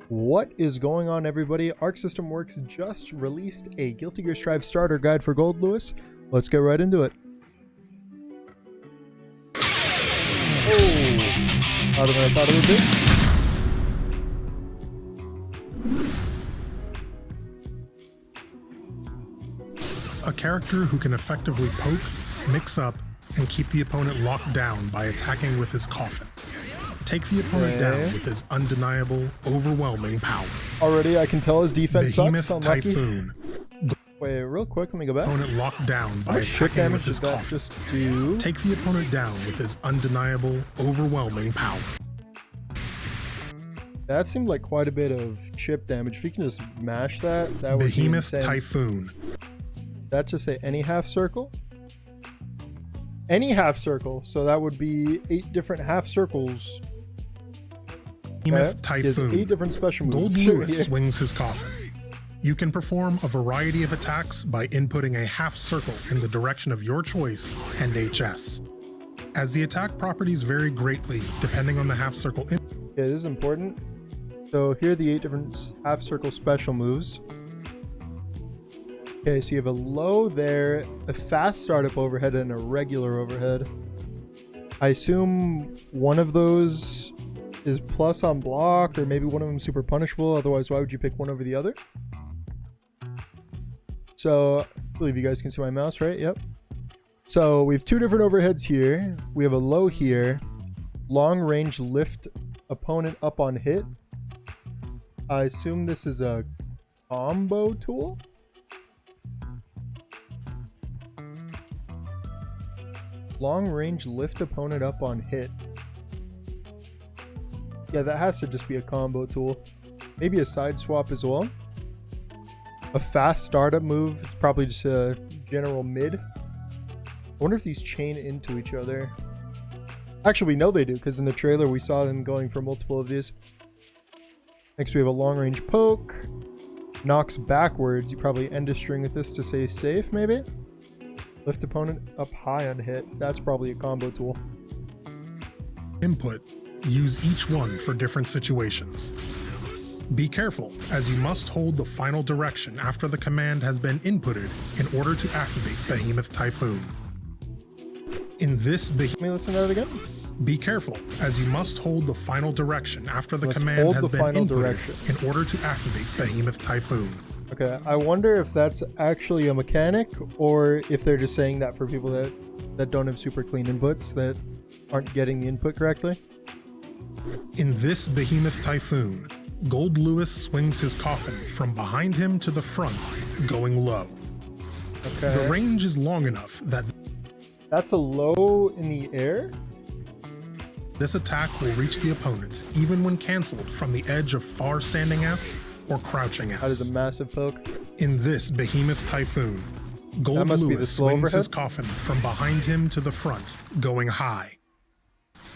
What is going on, everybody? Arc System Works just released a Guilty Gear Strive starter guide for Goldlewis. Let's get right into it. Oh, harder than I thought it would be. A character who can effectively poke, mix up, and keep the opponent locked down by attacking with his coffin. Take the opponent down with his undeniable, overwhelming power. Already, I can tell his defense Behemoth sucks. Unlucky. Typhoon. Wait, real quick, let me go back. Opponent locked down by Chip attacking damage with his does that coffin. just do? Take the opponent down with his undeniable, overwhelming power. That seemed like quite a bit of chip damage. If you can just mash that, that would Behemoth be insane. Typhoon. That just say any half circle? Any half circle, so that would be 8 different half circles. Behemoth Okay. He has Typhoon. 8 different special moves. Goldlewis swings his coffin. You can perform a variety of attacks by inputting a half circle in the direction of your choice and HS. As the attack properties vary greatly depending on the half circle Yeah, this is important. So here are the 8 different half circle special moves. Okay, so you have a low there, a fast startup overhead, and a regular overhead. I assume one of those is plus on block, or maybe one of them super punishable. Otherwise, why would you pick one over the other? So I believe you guys can see my mouse, right? Yep. So we have 2 different overheads here. We have a low here. Long range lift opponent up on hit. I assume this is a combo tool. Long range lift opponent up on hit. Yeah, that has to just be a combo tool. Maybe a side swap as well. A fast startup move. It's probably just a general mid. I wonder if these chain into each other. Actually, we know they do, because in the trailer we saw them going for multiple of these. Next we have a long range poke. Knocks backwards. You probably end a string with this to stay safe, maybe? Lift opponent up high on hit. That's probably a combo tool. input. Use each one for different situations. Be careful, as you must hold the final direction after the command has been inputted in order to activate Behemoth Typhoon. In this Let me listen to that again. Be careful, as you must hold the final direction after the Must command hold has the been final inputted direction. in order to activate Behemoth Typhoon. Okay, I wonder if that's actually a mechanic, or if they're just saying that for people that don't have super clean inputs, that aren't getting the input correctly. In this Behemoth Typhoon, Goldlewis swings his coffin from behind him to the front, going low. Okay. The range is long enough that That's a low in the air? this attack will reach the opponent even when cancelled from the edge of far standing S or crouching S. That is a massive poke. In this Behemoth Typhoon, That must be the Goldlewis slow swings his overhead? coffin from behind him to the front, going high.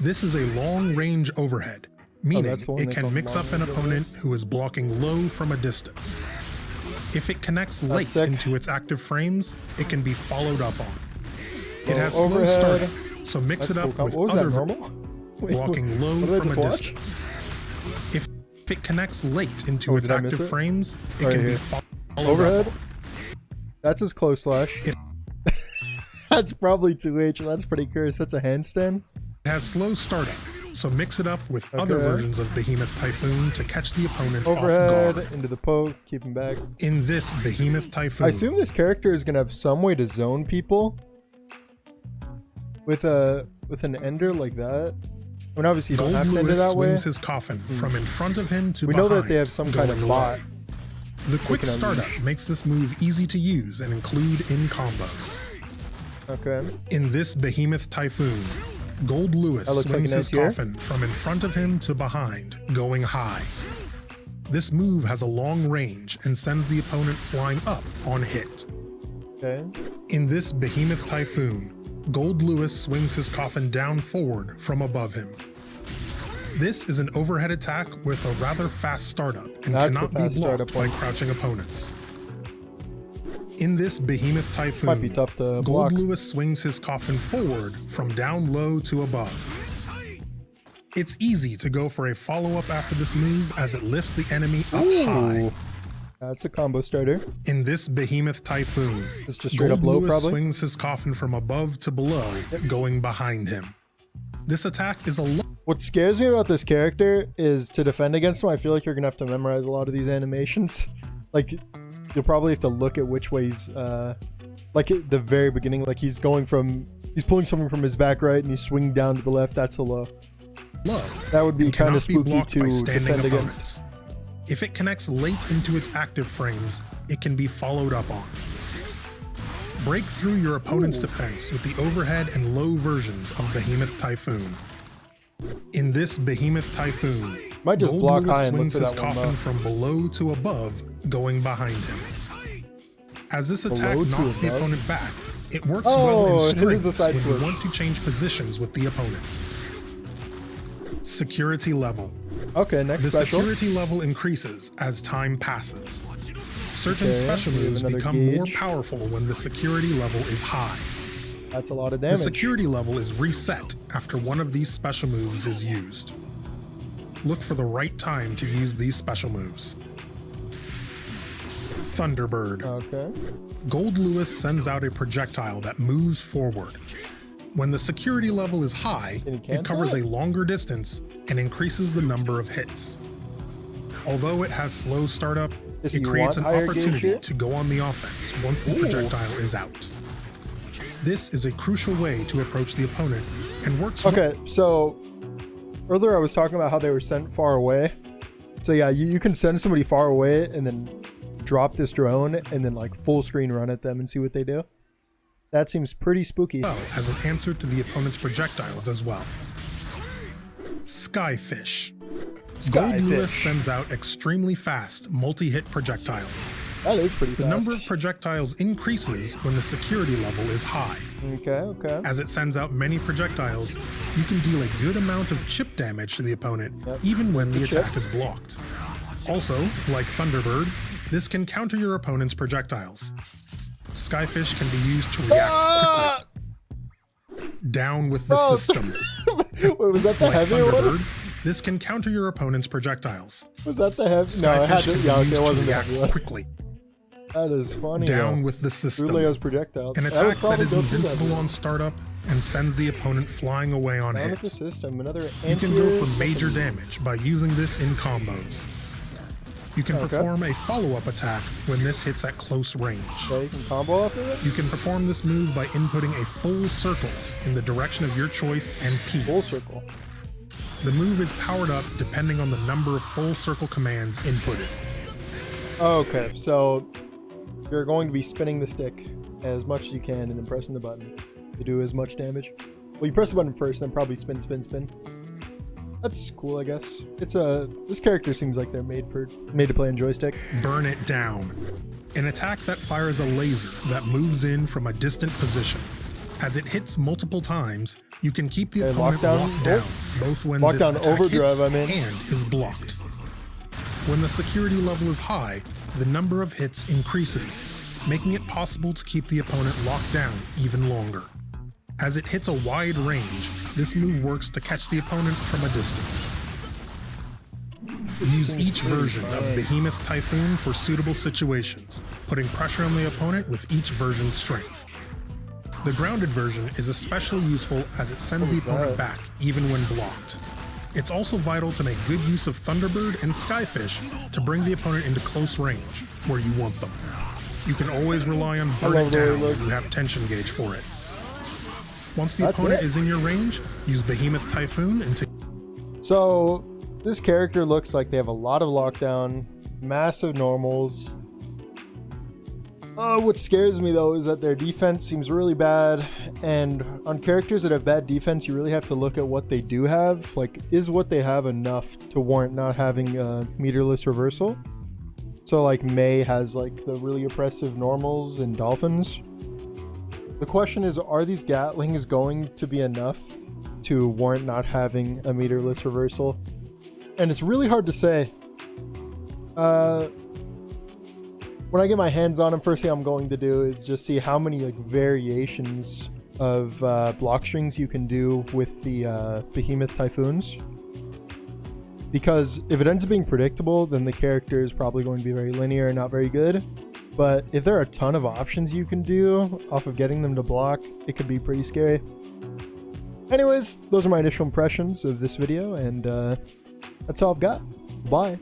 This is a long-range overhead, meaning that's the one it they call can mix up an long-range opponent who is blocking low from a distance. If it connects late sick. into its active frames, it can be followed up on. It Low has slow overhead. startup, so mix That's it up cool. with What was other that, normal? Wait, blocking low what did I from just a watch? distance. If it connects late into Oh, its did I miss active it? frames, it Right can be here. followed Overhead? up on. That's his close slash. It- That's probably 2H. That's pretty cursed. That's a handstand. It has slow startup, so mix it up with other Okay. versions of Behemoth Typhoon to catch the opponent off Overhead, guard. into the poke, keep him back. In this Behemoth Typhoon, I assume this character is gonna have some way to zone people with an ender like that. I mean, obviously you don't have to end it Goldlewis that way. swings his coffin from in front of him to We behind, know that they have some kind of going bot. low. The quick can startup unleash. makes this move easy to use and include in combos. Okay. In this Behemoth Typhoon, Goldlewis That looks like swings an his anti-air. coffin from in front of him to behind, going high. This move has a long range and sends the opponent flying up on hit. Okay. In this Behemoth Typhoon, Goldlewis swings his coffin down forward from above him. This is an overhead attack with a rather fast startup and That's the cannot be fast startup blocked by one. crouching opponents. In this Behemoth Typhoon, Might be tough to block. Goldlewis swings his coffin forward from down low to above. It's easy to go for a follow-up after this move as it lifts the enemy up high. Ooh. That's a combo starter. In this Behemoth Typhoon, It's just straight up low, Goldlewis probably. swings his coffin from above to below, going behind him. This attack is a What scares me about this character is to defend against him, I feel like you're gonna have to memorize a lot of these animations. Like, you'll probably have to look at which way he's, like at the very beginning, like he's pulling something from his back right and he's swinging down to the left. That's a low. That would be kind of spooky to defend against. If it connects late into its active frames, it can be followed up on. Break through your opponent's defense with the overhead and low versions of Behemoth Typhoon. In this Behemoth Typhoon, Might just block high and look swings for his that one coffin low. from below to above, going behind him. As this attack Below to knocks the above? opponent back, it works well in it is a strings side when switch. you want to change positions with the opponent. Security level. Okay, next The special. security level increases as time passes. Certain Okay, special we have moves another become more gauge. powerful when the security level is high. That's a lot of The damage. security level is reset after one of these special moves is used. Look for the right time to use these special moves. Thunderbird. Okay. Goldlewis sends out a projectile that moves forward. When the security level is high, Can you it cancel covers it? a longer distance and increases the number of hits. Although it has slow startup, Does it he creates an want higher gauge opportunity here? to go on the offense once the Ooh. projectile is out. This is a crucial way to approach the opponent and works Okay, so earlier I was talking about how they were sent far away. So yeah, you can send somebody far away and then drop this drone and then like full screen run at them and see what they do. That seems pretty spooky. well as an answer to the opponent's projectiles as well. Skyfish. Goldlewis sends out extremely fast multi-hit projectiles. That is pretty fast. The number of projectiles increases when the security level is high. Okay. As it sends out many projectiles, you can deal a good amount of chip damage to the opponent, Yep. even when the Chip. attack is blocked. Also, like Thunderbird, this can counter your opponent's projectiles. Skyfish can be used to react Ah! quickly. Down with the Oh, system. Wait, was that the Like heavy one? Thunderbird, this can counter your opponent's projectiles. Was that the heavy? No, it had Skyfish to. can Yeah, be okay, used it to wasn't the react heavy one. quickly. That is funny. Down though. with the system. Ruleo's projectile. An would attack that probably is go through that. invincible on startup and sends the opponent flying away on Down with the hits. system. Another You can go anti-air for stuff. major damage by using this in combos. You can Okay. perform a follow-up attack when this hits at close range. Okay, you can combo off of it. You can perform this move by inputting a full circle in the direction of your choice and P. Full circle. The move is powered up depending on the number of full circle commands inputted. Okay, so you're going to be spinning the stick as much as you can and then pressing the button to do as much damage. Well, you press the button first, then probably spin. That's cool, I guess. This character seems like they're made to play on joystick. Burn it down. An attack that fires a laser that moves in from a distant position. As it hits multiple times, you can keep the Okay, opponent lockdown. locked down, both when this Lockdown attack overdrive, hits I mean. and is blocked. When the security level is high, the number of hits increases, making it possible to keep the opponent locked down even longer. As it hits a wide range, this move works to catch the opponent from a distance. Use seems each pretty version of fine. Behemoth Typhoon for suitable situations, putting pressure on the opponent with each version's strength. The grounded version is especially useful as it sends What the was opponent that? back, even when blocked. It's also vital to make good use of Thunderbird and Skyfish to bring the opponent into close range, where you want them. You can always rely on Burn love It the way it Down looks. when you have tension gauge for it. Once the That's opponent it? is in your range, use Behemoth Typhoon and So this character looks like they have a lot of lockdown, massive normals. What scares me though is that their defense seems really bad, and on characters that have bad defense, you really have to look at what they do have. Like, is what they have enough to warrant not having a meterless reversal? So like May has like the really oppressive normals and dolphins. The question is, are these Gatlings going to be enough to warrant not having a meterless reversal? And it's really hard to say. When I get my hands on them, first thing I'm going to do is just see how many like variations of block strings you can do with the Behemoth Typhoons. Because if it ends up being predictable, then the character is probably going to be very linear and not very good. But if there are a ton of options you can do off of getting them to block, it could be pretty scary. Anyways, those are my initial impressions of this video, and that's all I've got. Bye.